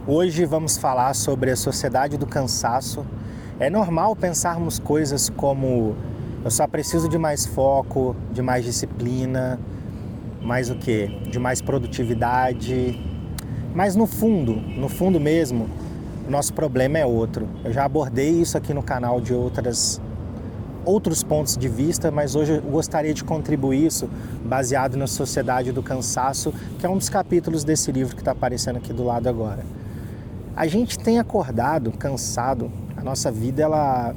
Hoje vamos falar sobre a sociedade do cansaço. É normal pensarmos coisas como eu só preciso de mais foco, de mais disciplina, mais o quê? De mais produtividade. Mas no fundo mesmo, o nosso problema é outro. Eu já abordei isso aqui no canal de outros pontos de vista, mas hoje eu gostaria de contribuir isso baseado na sociedade do cansaço, que é um dos capítulos desse livro que está aparecendo aqui do lado agora. A gente tem acordado cansado, a nossa vida ela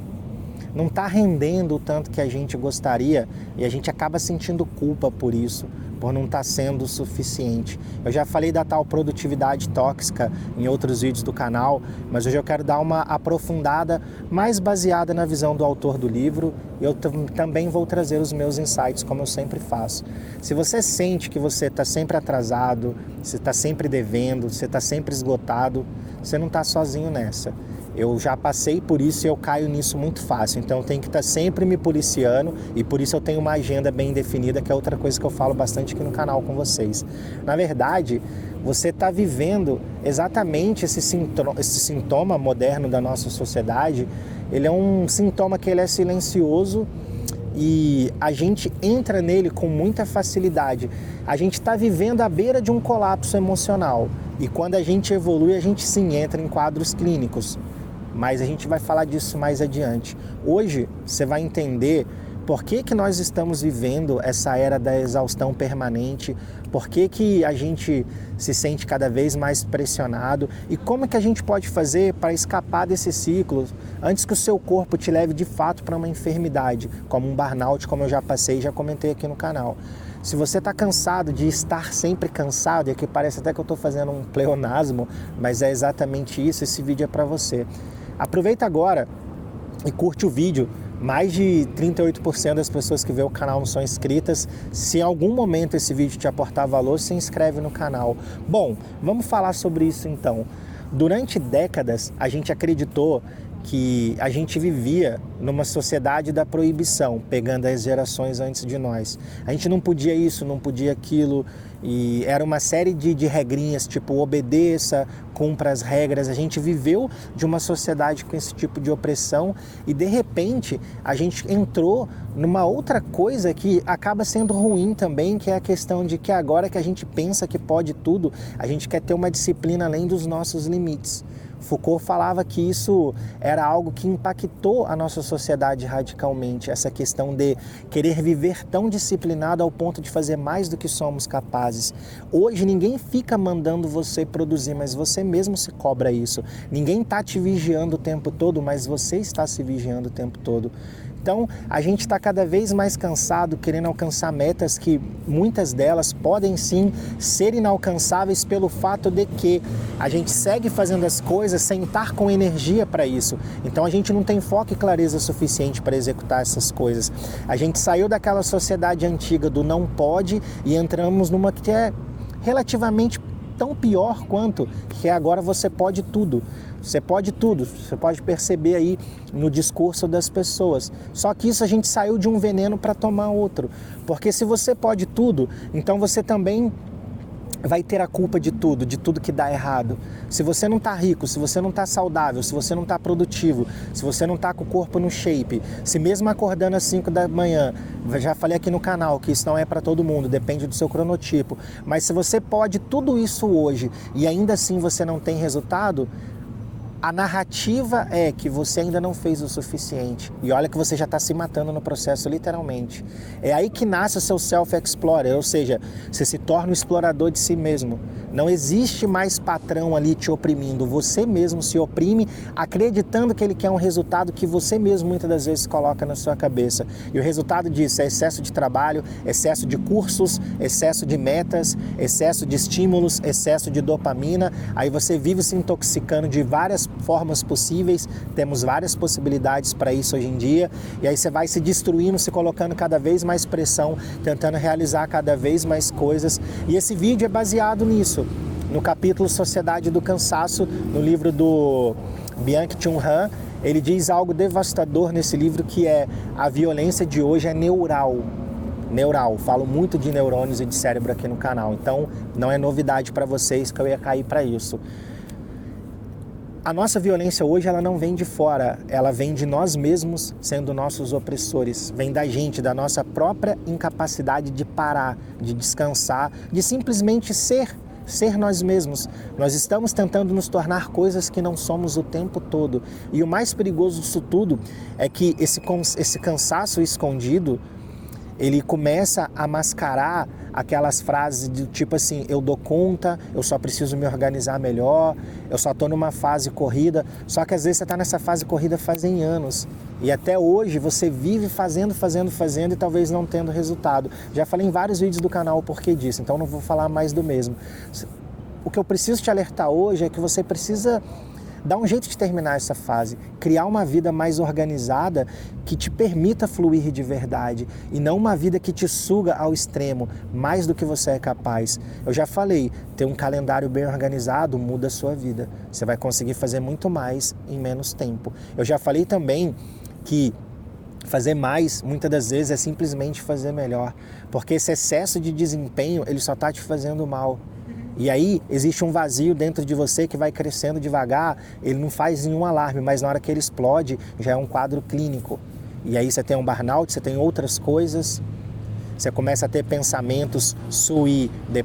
não está rendendo o tanto que a gente gostaria e a gente acaba sentindo culpa por isso, por não estar sendo o suficiente. Eu já falei da tal produtividade tóxica em outros vídeos do canal, mas hoje eu quero dar uma aprofundada mais baseada na visão do autor do livro. Eu também vou trazer os meus insights, como eu sempre faço. Se você sente que você está sempre atrasado, você está sempre devendo, você está sempre esgotado, você não está sozinho nessa. Eu já passei por isso e eu caio nisso muito fácil, então eu tenho que estar sempre me policiando e por isso eu tenho uma agenda bem definida, que é outra coisa que eu falo bastante aqui no canal com vocês. Na verdade, você está vivendo exatamente esse sintoma moderno da nossa sociedade. Ele é um sintoma que ele é silencioso e a gente entra nele com muita facilidade. A gente está vivendo à beira de um colapso emocional e quando a gente evolui, a gente sim entra em quadros clínicos. Mas a gente vai falar disso mais adiante. Hoje você vai entender por que nós estamos vivendo essa era da exaustão permanente, por que a gente se sente cada vez mais pressionado e como que a gente pode fazer para escapar desse ciclo antes que o seu corpo te leve de fato para uma enfermidade, como um burnout, como eu já passei e já comentei aqui no canal. Se você está cansado de estar sempre cansado, e aqui parece até que eu estou fazendo um pleonasmo, mas é exatamente isso, esse vídeo é para você. Aproveita agora e curte o vídeo. Mais de 38% das pessoas que vê o canal não são inscritas. Se em algum momento esse vídeo te aportar valor, se inscreve no canal. Bom, vamos falar sobre isso então. Durante décadas, a gente acreditou que a gente vivia numa sociedade da proibição, pegando as gerações antes de nós. A gente não podia isso, não podia aquilo, e era uma série de regrinhas, tipo obedeça, cumpra as regras. A gente viveu de uma sociedade com esse tipo de opressão e de repente a gente entrou numa outra coisa que acaba sendo ruim também, que é a questão de que agora que a gente pensa que pode tudo, a gente quer ter uma disciplina além dos nossos limites. Foucault falava que isso era algo que impactou a nossa sociedade radicalmente, essa questão de querer viver tão disciplinado ao ponto de fazer mais do que somos capazes. Hoje ninguém fica mandando você produzir, mas você mesmo se cobra isso. Ninguém está te vigiando o tempo todo, mas você está se vigiando o tempo todo. Então, a gente está cada vez mais cansado, querendo alcançar metas que muitas delas podem sim ser inalcançáveis pelo fato de que a gente segue fazendo as coisas sem estar com energia para isso. Então, a gente não tem foco e clareza suficiente para executar essas coisas. A gente saiu daquela sociedade antiga do não pode e entramos numa que é relativamente tão pior quanto, que agora você pode tudo. Você pode tudo, você pode perceber aí no discurso das pessoas. Só que isso a gente saiu de um veneno para tomar outro. Porque se você pode tudo, então você também vai ter a culpa de tudo que dá errado. Se você não está rico, se você não está saudável, se você não está produtivo, se você não está com o corpo no shape, se mesmo acordando às 5 da manhã, já falei aqui no canal que isso não é para todo mundo, depende do seu cronotipo, mas se você pode tudo isso hoje e ainda assim você não tem resultado, a narrativa é que você ainda não fez o suficiente. E olha que você já está se matando no processo, literalmente. É aí que nasce o seu self-explorer, ou seja, você se torna um explorador de si mesmo. Não existe mais patrão ali te oprimindo. Você mesmo se oprime acreditando que ele quer um resultado que você mesmo muitas das vezes coloca na sua cabeça. E o resultado disso é excesso de trabalho, excesso de cursos, excesso de metas, excesso de estímulos, excesso de dopamina. Aí você vive se intoxicando de várias formas possíveis, temos várias possibilidades para isso hoje em dia, e aí você vai se destruindo, se colocando cada vez mais pressão, tentando realizar cada vez mais coisas, e esse vídeo é baseado nisso, no capítulo Sociedade do Cansaço, no livro do Byung-Chul Han. Ele diz algo devastador nesse livro, que é: a violência de hoje é neural. Falo muito de neurônios e de cérebro aqui no canal, então não é novidade para vocês que eu ia cair para isso. A nossa violência hoje, ela não vem de fora, ela vem de nós mesmos sendo nossos opressores. Vem da gente, da nossa própria incapacidade de parar, de descansar, de simplesmente ser nós mesmos. Nós estamos tentando nos tornar coisas que não somos o tempo todo. E o mais perigoso disso tudo é que esse cansaço escondido, ele começa a mascarar aquelas frases do tipo assim, eu dou conta, eu só preciso me organizar melhor, eu só estou numa fase corrida. Só que às vezes você está nessa fase corrida fazem anos. E até hoje você vive fazendo e talvez não tendo resultado. Já falei em vários vídeos do canal o porquê disso, então não vou falar mais do mesmo. O que eu preciso te alertar hoje é que você precisa dar um jeito de terminar essa fase, criar uma vida mais organizada que te permita fluir de verdade e não uma vida que te suga ao extremo, mais do que você é capaz. Eu já falei, ter um calendário bem organizado muda a sua vida. Você vai conseguir fazer muito mais em menos tempo. Eu já falei também que fazer mais, muitas das vezes, é simplesmente fazer melhor, porque esse excesso de desempenho, ele só está te fazendo mal. E aí existe um vazio dentro de você que vai crescendo devagar, ele não faz nenhum alarme, mas na hora que ele explode já é um quadro clínico. E aí você tem um burnout, você tem outras coisas, você começa a ter pensamentos suicidas,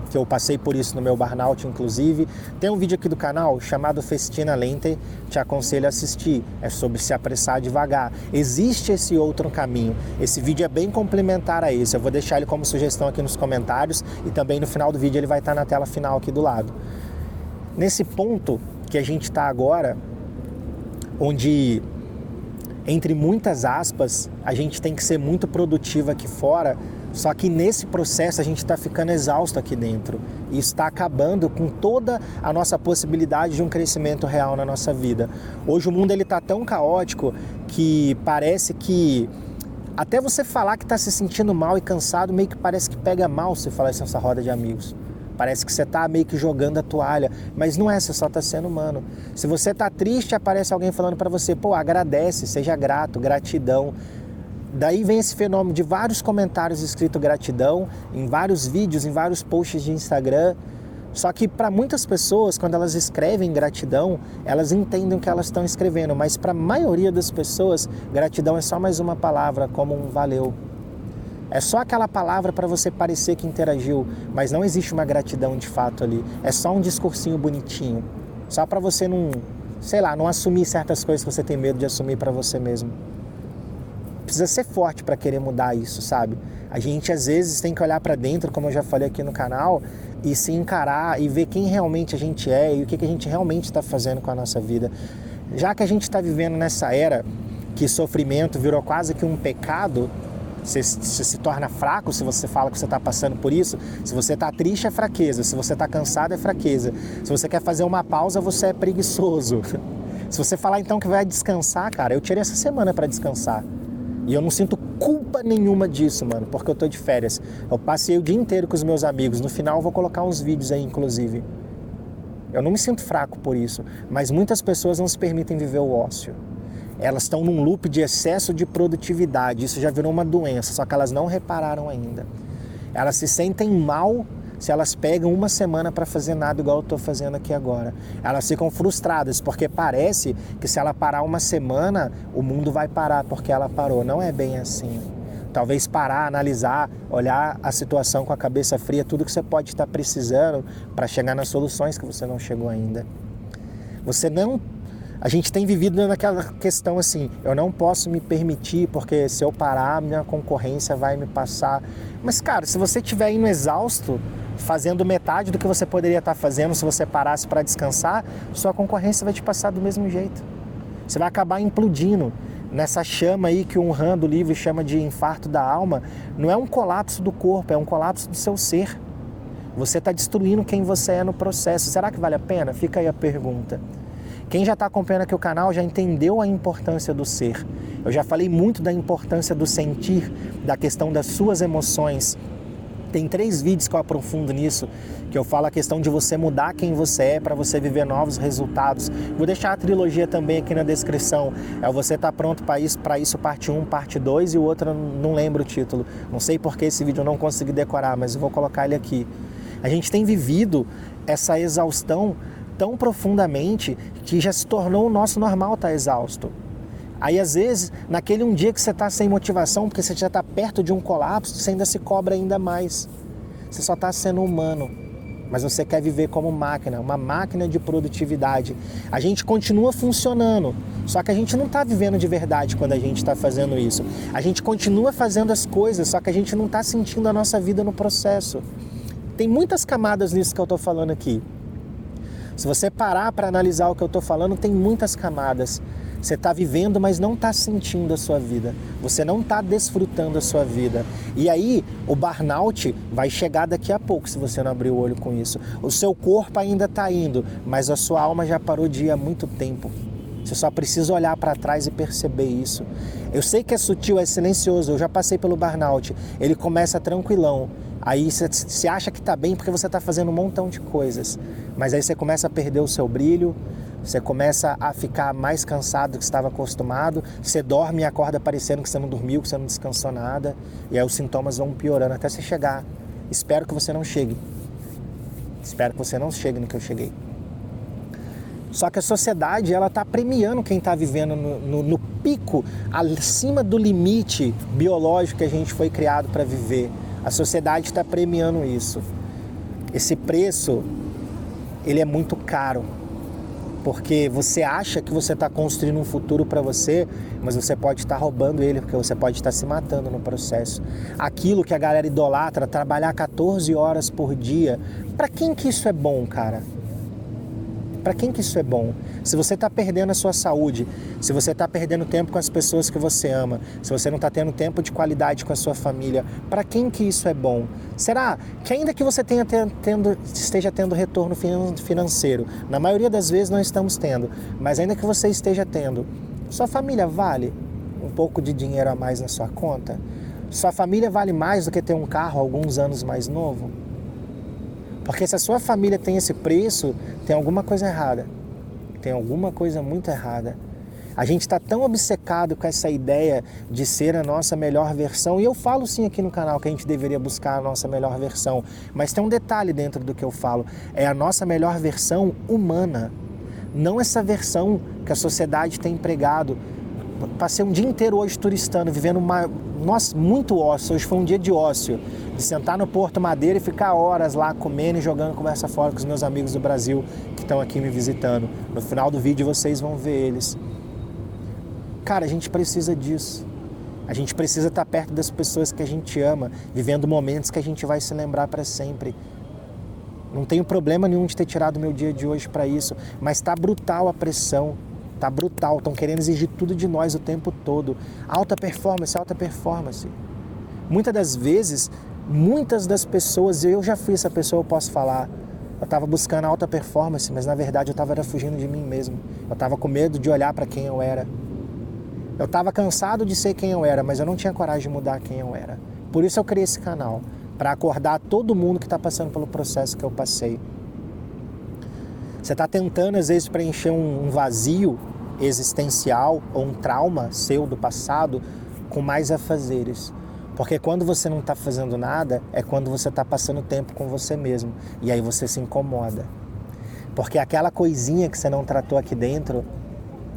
que eu passei por isso no meu burnout inclusive. Tem um vídeo aqui do canal chamado Festina Lente, te aconselho a assistir, é sobre se apressar devagar. Existe esse outro caminho, esse vídeo é bem complementar a esse, eu vou deixar ele como sugestão aqui nos comentários e também no final do vídeo ele vai estar na tela final aqui do lado. Nesse ponto que a gente está agora, onde, entre muitas aspas, a gente tem que ser muito produtivo aqui fora, só que nesse processo a gente está ficando exausto aqui dentro e está acabando com toda a nossa possibilidade de um crescimento real na nossa vida. Hoje o mundo está tão caótico que parece que até você falar que está se sentindo mal e cansado meio que parece que pega mal se falar isso nessa roda de amigos. Parece que você está meio que jogando a toalha, mas não é, você só está sendo humano. Se você está triste, aparece alguém falando para você, pô, agradece, seja grato, gratidão. Daí vem esse fenômeno de vários comentários escrito gratidão, em vários vídeos, em vários posts de Instagram. Só que para muitas pessoas, quando elas escrevem gratidão, elas entendem o que elas estão escrevendo. Mas para a maioria das pessoas, gratidão é só mais uma palavra, como um valeu. É só aquela palavra para você parecer que interagiu, mas não existe uma gratidão de fato ali. É só um discursinho bonitinho. Só para você não, sei lá, não assumir certas coisas que você tem medo de assumir para você mesmo. Precisa ser forte para querer mudar isso, sabe? A gente às vezes tem que olhar para dentro, como eu já falei aqui no canal, e se encarar e ver quem realmente a gente é e o que a gente realmente está fazendo com a nossa vida. Já que a gente está vivendo nessa era que sofrimento virou quase que um pecado, você se torna fraco se você fala que você está passando por isso. Se você está triste é fraqueza, se você está cansado é fraqueza. Se você quer fazer uma pausa, você é preguiçoso. Se você falar então que vai descansar, cara, eu tirei essa semana para descansar. E eu não sinto culpa nenhuma disso, mano, porque eu tô de férias. Eu passei o dia inteiro com os meus amigos. No final eu vou colocar uns vídeos aí, inclusive. Eu não me sinto fraco por isso, mas muitas pessoas não se permitem viver o ócio. Elas estão num loop de excesso de produtividade. Isso já virou uma doença, só que elas não repararam ainda. Elas se sentem mal se elas pegam uma semana para fazer nada igual eu estou fazendo aqui agora. Elas ficam frustradas, porque parece que se ela parar uma semana, o mundo vai parar porque ela parou. Não é bem assim. Talvez parar, analisar, olhar a situação com a cabeça fria, tudo que você pode estar precisando para chegar nas soluções que você não chegou ainda. A gente tem vivido naquela questão assim, eu não posso me permitir porque se eu parar, minha concorrência vai me passar. Mas cara, se você estiver indo exausto, fazendo metade do que você poderia estar fazendo se você parasse para descansar, sua concorrência vai te passar do mesmo jeito. Você vai acabar implodindo nessa chama aí que o Han do livro chama de infarto da alma. Não é um colapso do corpo, é um colapso do seu ser. Você está destruindo quem você é no processo. Será que vale a pena? Fica aí a pergunta. Quem já está acompanhando aqui o canal já entendeu a importância do ser. Eu já falei muito da importância do sentir, da questão das suas emoções. Tem 3 vídeos que eu aprofundo nisso, que eu falo a questão de você mudar quem você é para você viver novos resultados. Vou deixar a trilogia também aqui na descrição. É o Você Tá Pronto para isso, parte 1, parte 2 e o outro eu não lembro o título. Não sei porque esse vídeo eu não consegui decorar, mas eu vou colocar ele aqui. A gente tem vivido essa exaustão tão profundamente que já se tornou o nosso normal estar exausto. Aí, às vezes, naquele um dia que você está sem motivação, porque você já está perto de um colapso, você ainda se cobra ainda mais. Você só está sendo humano, mas você quer viver como máquina, uma máquina de produtividade. A gente continua funcionando, só que a gente não está vivendo de verdade quando a gente está fazendo isso. A gente continua fazendo as coisas, só que a gente não está sentindo a nossa vida no processo. Tem muitas camadas nisso que eu estou falando aqui. Se você parar para analisar o que eu estou falando, tem muitas camadas. Você está vivendo, mas não está sentindo a sua vida. Você não está desfrutando a sua vida. E aí, o burnout vai chegar daqui a pouco, se você não abrir o olho com isso. O seu corpo ainda está indo, mas a sua alma já parou de ir há muito tempo. Você só precisa olhar para trás e perceber isso. Eu sei que é sutil, é silencioso. Eu já passei pelo burnout. Ele começa tranquilão. Aí você acha que está bem porque você está fazendo um montão de coisas. Mas aí você começa a perder o seu brilho. Você começa a ficar mais cansado do que você estava acostumado, você dorme e acorda parecendo que você não dormiu, que você não descansou nada, e aí os sintomas vão piorando até você chegar. Espero que você não chegue. Espero que você não chegue no que eu cheguei. Só que a sociedade, ela está premiando quem está vivendo no pico, acima do limite biológico que a gente foi criado para viver. A sociedade está premiando isso. Esse preço, ele é muito caro. Porque você acha que você está construindo um futuro para você, mas você pode estar roubando ele, porque você pode estar se matando no processo. Aquilo que a galera idolatra, trabalhar 14 horas por dia, para quem que isso é bom, cara? Para quem que isso é bom? Se você está perdendo a sua saúde, se você está perdendo tempo com as pessoas que você ama, se você não está tendo tempo de qualidade com a sua família, para quem que isso é bom? Será que ainda que você esteja tendo retorno financeiro, na maioria das vezes não estamos tendo, mas ainda que você esteja tendo, sua família vale um pouco de dinheiro a mais na sua conta? Sua família vale mais do que ter um carro alguns anos mais novo? Porque se a sua família tem esse preço, tem alguma coisa errada. Tem alguma coisa muito errada. A gente está tão obcecado com essa ideia de ser a nossa melhor versão, e eu falo sim aqui no canal que a gente deveria buscar a nossa melhor versão, mas tem um detalhe dentro do que eu falo, é a nossa melhor versão humana, não essa versão que a sociedade tem empregado. Passei um dia inteiro hoje turistando, vivendo muito ócio. Hoje foi um dia de ócio, de sentar no Porto Madeira e ficar horas lá comendo e jogando conversa fora com os meus amigos do Brasil que estão aqui me visitando. No final do vídeo vocês vão ver eles. Cara, a gente precisa disso. A gente precisa estar perto das pessoas que a gente ama, vivendo momentos que a gente vai se lembrar para sempre. Não tenho problema nenhum de ter tirado meu dia de hoje para isso, mas tá brutal a pressão. Tá brutal, estão querendo exigir tudo de nós o tempo todo. Alta performance, alta performance. Muitas das vezes, muitas das pessoas, eu já fui essa pessoa, eu posso falar, eu estava buscando alta performance, mas na verdade eu estava fugindo de mim mesmo. Eu estava com medo de olhar para quem eu era. Eu estava cansado de ser quem eu era, mas eu não tinha coragem de mudar quem eu era. Por isso eu criei esse canal, para acordar todo mundo que está passando pelo processo que eu passei. Você está tentando, às vezes, preencher um vazio existencial ou um trauma seu do passado com mais afazeres. Porque quando você não está fazendo nada, é quando você está passando tempo com você mesmo. E aí você se incomoda. Porque aquela coisinha que você não tratou aqui dentro,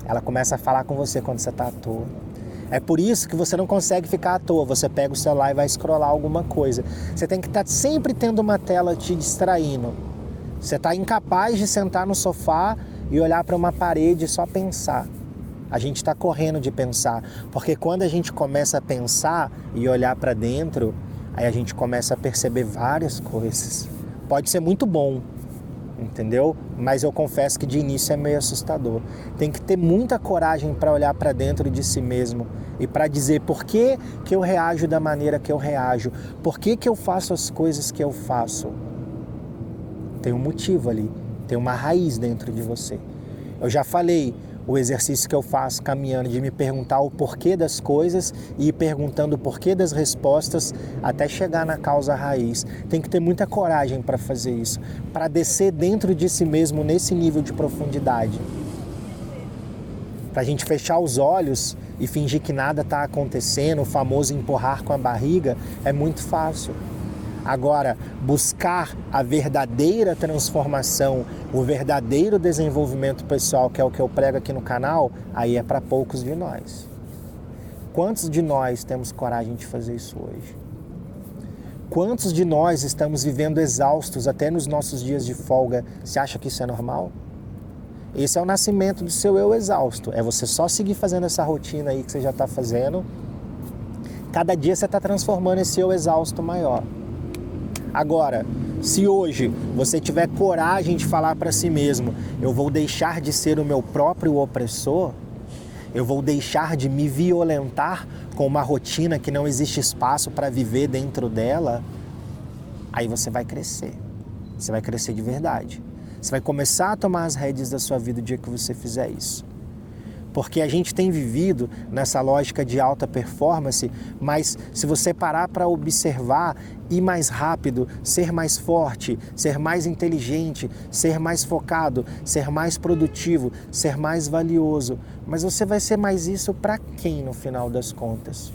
ela começa a falar com você quando você está à toa. É por isso que você não consegue ficar à toa. Você pega o celular e vai scrollar alguma coisa. Você tem que estar sempre tendo uma tela te distraindo. Você está incapaz de sentar no sofá e olhar para uma parede e só pensar. A gente está correndo de pensar, porque quando a gente começa a pensar e olhar para dentro, aí a gente começa a perceber várias coisas. Pode ser muito bom, entendeu? Mas eu confesso que de início é meio assustador. Tem que ter muita coragem para olhar para dentro de si mesmo e para dizer por que eu reajo da maneira que eu reajo, por que eu faço as coisas que eu faço. Tem um motivo ali, tem uma raiz dentro de você. Eu já falei, o exercício que eu faço caminhando, de me perguntar o porquê das coisas e ir perguntando o porquê das respostas até chegar na causa raiz. Tem que ter muita coragem para fazer isso, para descer dentro de si mesmo nesse nível de profundidade. Para a gente fechar os olhos e fingir que nada está acontecendo, o famoso empurrar com a barriga, é muito fácil. Agora, buscar a verdadeira transformação, o verdadeiro desenvolvimento pessoal, que é o que eu prego aqui no canal, aí é para poucos de nós. Quantos de nós temos coragem de fazer isso hoje? Quantos de nós estamos vivendo exaustos até nos nossos dias de folga? Você acha que isso é normal? Esse é o nascimento do seu eu exausto. É você só seguir fazendo essa rotina aí que você já está fazendo. Cada dia você está transformando esse eu exausto maior. Agora, se hoje você tiver coragem de falar para si mesmo, eu vou deixar de ser o meu próprio opressor, eu vou deixar de me violentar com uma rotina que não existe espaço para viver dentro dela, aí você vai crescer. Você vai crescer de verdade. Você vai começar a tomar as rédeas da sua vida o dia que você fizer isso. Porque a gente tem vivido nessa lógica de alta performance, mas se você parar para observar, ir mais rápido, ser mais forte, ser mais inteligente, ser mais focado, ser mais produtivo, ser mais valioso, mas você vai ser mais isso para quem no final das contas?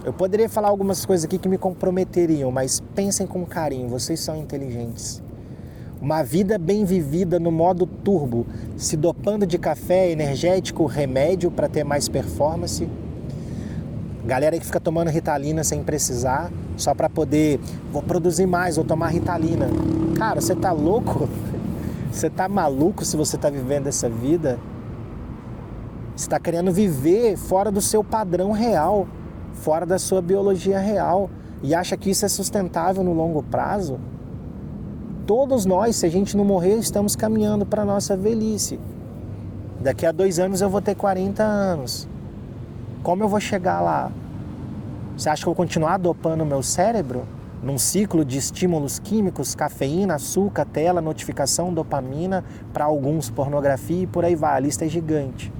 Eu poderia falar algumas coisas aqui que me comprometeriam, mas pensem com carinho, vocês são inteligentes. Uma vida bem vivida no modo turbo, se dopando de café, energético, remédio para ter mais performance. Galera que fica tomando Ritalina sem precisar, só para poder, vou produzir mais, vou tomar Ritalina. Cara, você tá louco? Você tá maluco se você tá vivendo essa vida? Você tá querendo viver fora do seu padrão real, fora da sua biologia real, e acha que isso é sustentável no longo prazo? Todos nós, se a gente não morrer, estamos caminhando para a nossa velhice. Daqui a 2 anos eu vou ter 40 anos. Como eu vou chegar lá? Você acha que eu vou continuar dopando o meu cérebro? Num ciclo de estímulos químicos, cafeína, açúcar, tela, notificação, dopamina, para alguns pornografia e por aí vai, a lista é gigante.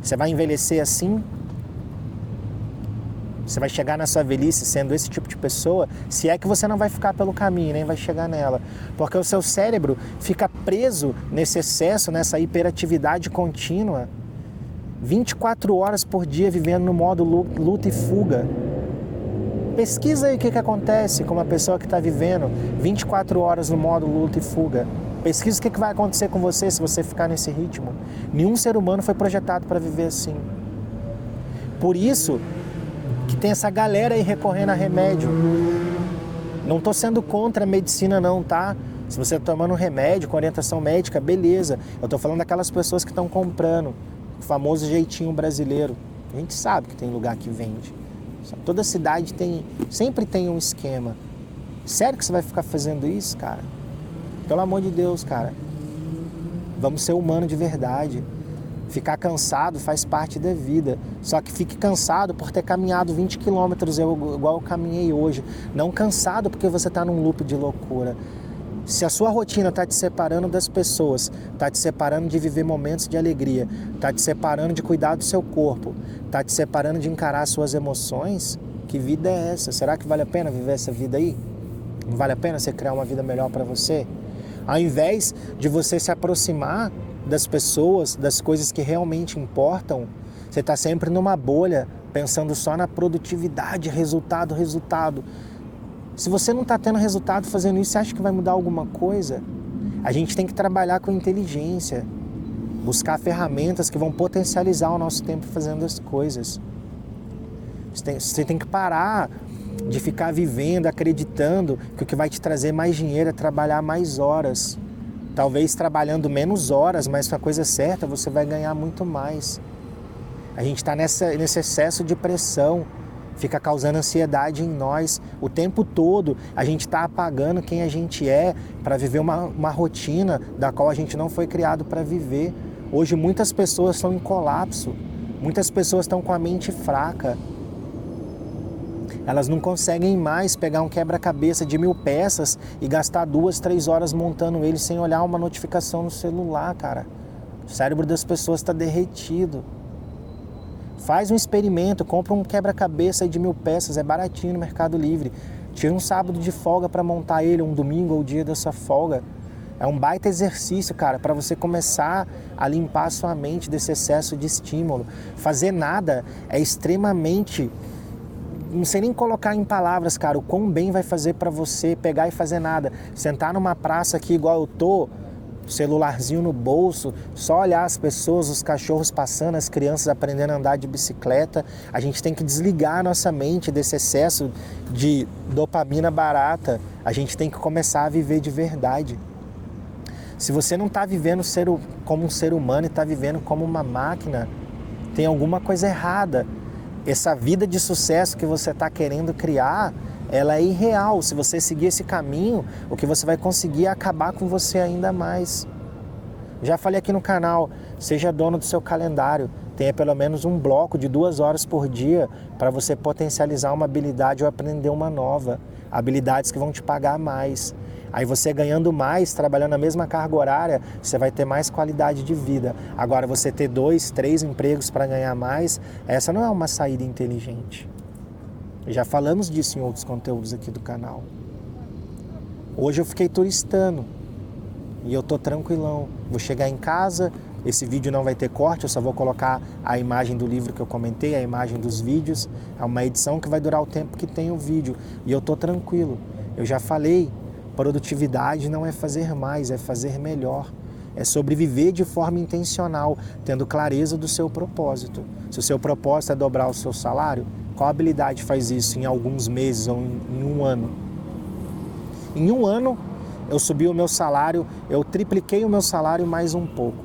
Você vai envelhecer assim? Você vai chegar na sua velhice sendo esse tipo de pessoa, se é que você não vai ficar pelo caminho, nem vai chegar nela. Porque o seu cérebro fica preso nesse excesso, nessa hiperatividade contínua, 24 horas por dia vivendo no modo luta e fuga. Pesquisa aí o que acontece com uma pessoa que está vivendo 24 horas no modo luta e fuga. Pesquisa o que vai acontecer com você se você ficar nesse ritmo. Nenhum ser humano foi projetado para viver assim. Por isso que tem essa galera aí recorrendo a remédio. Não estou sendo contra a medicina não, tá? Se você está tomando um remédio com orientação médica, beleza. Eu estou falando daquelas pessoas que estão comprando, o famoso jeitinho brasileiro. A gente sabe que tem lugar que vende. Toda cidade sempre tem um esquema. Sério que você vai ficar fazendo isso, cara? Pelo amor de Deus, cara. Vamos ser humanos de verdade. Ficar cansado faz parte da vida. Só que fique cansado por ter caminhado 20 quilômetros igual eu caminhei hoje. Não cansado porque você está num loop de loucura. Se a sua rotina está te separando das pessoas, está te separando de viver momentos de alegria, está te separando de cuidar do seu corpo, está te separando de encarar suas emoções, que vida é essa? Será que vale a pena viver essa vida aí? Não vale a pena você criar uma vida melhor para você? Ao invés de você se aproximar das pessoas, das coisas que realmente importam, você está sempre numa bolha, pensando só na produtividade, resultado. Se você não está tendo resultado fazendo isso, você acha que vai mudar alguma coisa? A gente tem que trabalhar com inteligência, buscar ferramentas que vão potencializar o nosso tempo fazendo as coisas. Você tem que parar de ficar vivendo, acreditando que o que vai te trazer mais dinheiro é trabalhar mais horas. Talvez trabalhando menos horas, mas com a coisa certa você vai ganhar muito mais. A gente está nesse excesso de pressão, fica causando ansiedade em nós. O tempo todo a gente está apagando quem a gente é para viver uma rotina da qual a gente não foi criado para viver. Hoje muitas pessoas estão em colapso, muitas pessoas estão com a mente fraca. Elas não conseguem mais pegar um quebra-cabeça de 1000 peças e gastar 2, 3 horas montando ele sem olhar uma notificação no celular, cara. O cérebro das pessoas está derretido. Faz um experimento, compra um quebra-cabeça de 1000 peças, é baratinho no Mercado Livre. Tira um sábado de folga para montar ele, um domingo ou o dia da sua folga. É um baita exercício, cara, para você começar a limpar a sua mente desse excesso de estímulo. Fazer nada é extremamente não sei nem colocar em palavras, cara, o quão bem vai fazer para você pegar e fazer nada. Sentar numa praça aqui igual eu tô, celularzinho no bolso, só olhar as pessoas, os cachorros passando, as crianças aprendendo a andar de bicicleta. A gente tem que desligar a nossa mente desse excesso de dopamina barata. A gente tem que começar a viver de verdade. Se você não está vivendo como um ser humano e está vivendo como uma máquina, tem alguma coisa errada. Essa vida de sucesso que você está querendo criar, ela é irreal. Se você seguir esse caminho, o que você vai conseguir é acabar com você ainda mais. Já falei aqui no canal, seja dono do seu calendário. Tenha pelo menos um bloco de 2 horas por dia para você potencializar uma habilidade ou aprender uma nova. Habilidades que vão te pagar mais. Aí você ganhando mais, trabalhando a mesma carga horária, você vai ter mais qualidade de vida. Agora você ter 2, 3 empregos para ganhar mais, essa não é uma saída inteligente. Já falamos disso em outros conteúdos aqui do canal. Hoje eu fiquei turistando e eu tô tranquilão. Vou chegar em casa, esse vídeo não vai ter corte, eu só vou colocar a imagem do livro que eu comentei, a imagem dos vídeos. É uma edição que vai durar o tempo que tem o vídeo e eu tô tranquilo. Eu já falei, produtividade não é fazer mais, é fazer melhor. É sobreviver de forma intencional, tendo clareza do seu propósito. Se o seu propósito é dobrar o seu salário, qual habilidade faz isso em alguns meses ou em um ano? Em um ano, eu subi o meu salário, eu tripliquei o meu salário mais um pouco,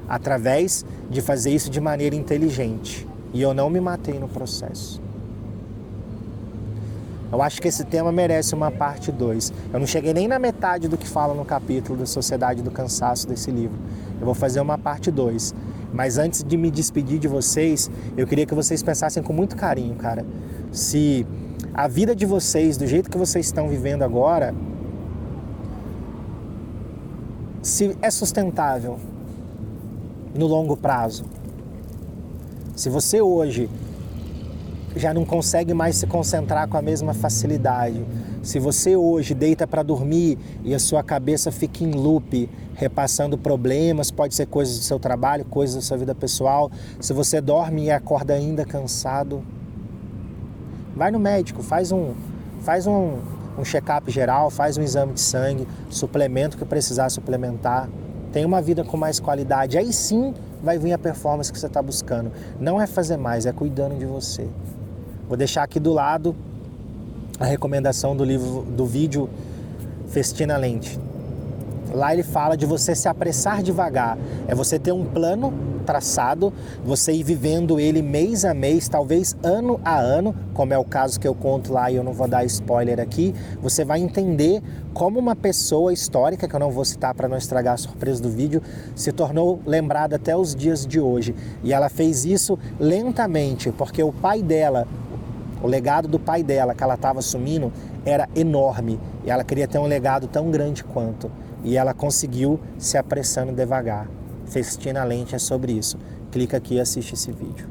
através de fazer isso de maneira inteligente. E eu não me matei no processo. Eu acho que esse tema merece uma parte 2. Eu não cheguei nem na metade do que fala no capítulo da Sociedade do Cansaço desse livro. Eu vou fazer uma parte 2. Mas antes de me despedir de vocês, eu queria que vocês pensassem com muito carinho, cara. Se a vida de vocês, do jeito que vocês estão vivendo agora, se é sustentável no longo prazo. Se você hoje já não consegue mais se concentrar com a mesma facilidade, se você hoje deita para dormir e a sua cabeça fica em loop, repassando problemas, pode ser coisas do seu trabalho, coisas da sua vida pessoal, se você dorme e acorda ainda cansado, vai no médico, faz um check-up geral, faz um exame de sangue, suplemento que precisar suplementar, tem uma vida com mais qualidade, aí sim vai vir a performance que você está buscando. Não é fazer mais, é cuidando de você. Vou deixar aqui do lado a recomendação do livro, do vídeo Festina Lente. Lá ele fala de você se apressar devagar. É você ter um plano traçado, você ir vivendo ele mês a mês, talvez ano a ano, como é o caso que eu conto lá e eu não vou dar spoiler aqui. Você vai entender como uma pessoa histórica, que eu não vou citar para não estragar a surpresa do vídeo, se tornou lembrada até os dias de hoje. E ela fez isso lentamente, porque o pai dela, o legado do pai dela que ela estava assumindo era enorme e ela queria ter um legado tão grande quanto. E ela conseguiu se apressando devagar. Festina Lente é sobre isso. Clica aqui e assiste esse vídeo.